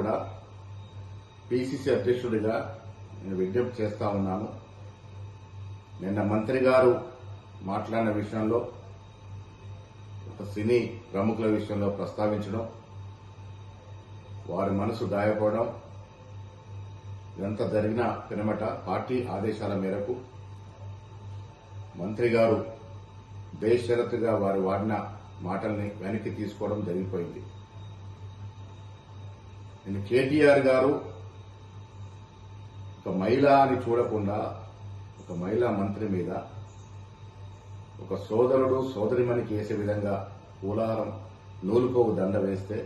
కూడా పిసిసి అధ్యక్షుడిగా నేను విజ్ఞప్తి చేస్తా ఉన్నాను. నిన్న మంత్రి గారు మాట్లాడిన విషయంలో ఒక సినీ ప్రముఖుల విషయంలో ప్రస్తావించడం, వారి మనసు గాయపడడం, ఇదంతా జరిగిన పినమట పార్టీ ఆదేశాల మేరకు మంత్రి గారు బేషరతుగా వారు వాడిన మాటల్ని వెనక్కి తీసుకోవడం జరిగిపోయింది. నేను కేటీఆర్ గారు ఒక మహిళ అని చూడకుండా ఒక మహిళా మంత్రి మీద ఒక సోదరుడు సోదరిమణికి వేసే విధంగా పూలారం నూలుకోవు దండ వేస్తే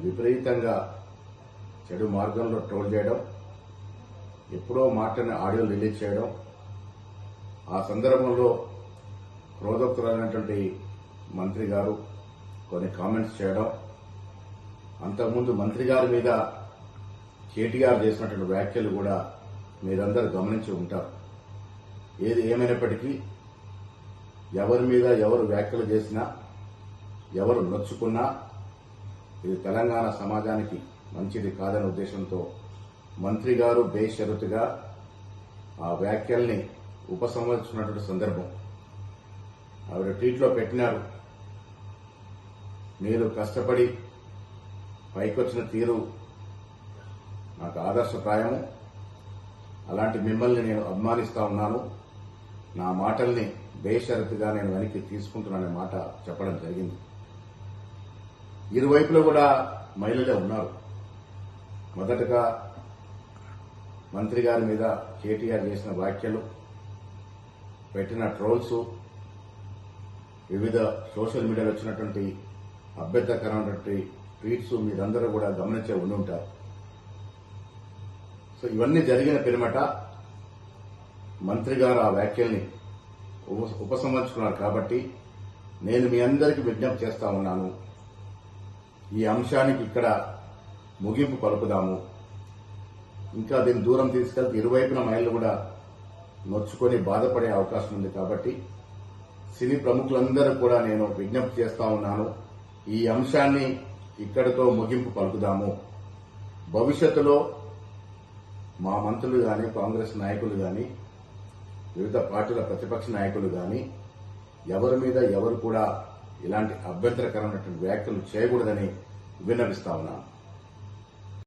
విపరీతంగా చెడు మార్గంలో ట్రోల్ చేయడం, ఎప్పుడో మాటని ఆడియో రిలీజ్ చేయడం, ఆ సందర్భంలో క్రోధోక్తులైనటువంటి మంత్రి గారు కొన్ని కామెంట్స్ చేయడం, అంతకుముందు మంత్రి గారి మీద కేటీఆర్ చేసినటువంటి వ్యాఖ్యలు కూడా మీరందరూ గమనించి ఉంటారు. ఏది ఏమైనప్పటికీ ఎవరి మీద ఎవరు వ్యాఖ్యలు చేసినా, ఎవరు నొచ్చుకున్నా ఇది తెలంగాణ సమాజానికి మంచిది కాదనే ఉద్దేశంతో మంత్రి గారు బేషరతుగా ఆ వ్యాఖ్యల్ని ఉపసంహరించుకున్నటువంటి సందర్భం. ఆవిడ ట్వీట్లో పెట్టినారు, మీరు కష్టపడి పైకొచ్చిన తీరు నాకు ఆదర్శప్రాయము, అలాంటి మిమ్మల్ని నేను అభిమానిస్తా ఉన్నాను, నా మాటల్ని బేషరతుగా నేను వెనక్కి తీసుకుంటున్నాననే మాట చెప్పడం జరిగింది. ఇరువైపులో కూడా మహిళలే ఉన్నారు. మొదటగా మంత్రి గారి మీద కేటీఆర్ చేసిన వ్యాఖ్యలు, పెట్టిన ట్రోల్స్, వివిధ సోషల్ మీడియాలో వచ్చినటువంటి అభ్యంతరకరమైనటువంటి ట్వీట్స్ మీరందరూ కూడా గమనించే ఉండి ఉంటారు. సో ఇవన్నీ జరిగిన పిరమట మంత్రి గారు ఆ వ్యాఖ్యల్ని ఉపసంహరించుకున్నారు. కాబట్టి నేను మీ అందరికీ విజ్ఞప్తి చేస్తా ఉన్నాను, ఈ అంశానికి ఇక్కడ ముగింపు పలుకుదాము. ఇంకా దీన్ని దూరం తీసుకెళ్తే ఇరువైపున మహిళలు కూడా నొచ్చుకొని బాధపడే అవకాశం ఉంది. కాబట్టి సినీ ప్రముఖులందరూ కూడా నేను విజ్ఞప్తి చేస్తా ఉన్నాను, ఈ అంశాన్ని ఇక్కడితో ముగింపు పలుకుదాము. భవిష్యత్తులో మా మంత్రులు కానీ, కాంగ్రెస్ నాయకులు కానీ, వివిధ పార్టీల ప్రతిపక్ష నాయకులు కానీ ఎవరి మీద ఎవరు కూడా ఇలాంటి అభ్యంతరకరమైనటువంటి వ్యాఖ్యలు చేయకూడదని విన్నవిస్తా ఉన్నాను.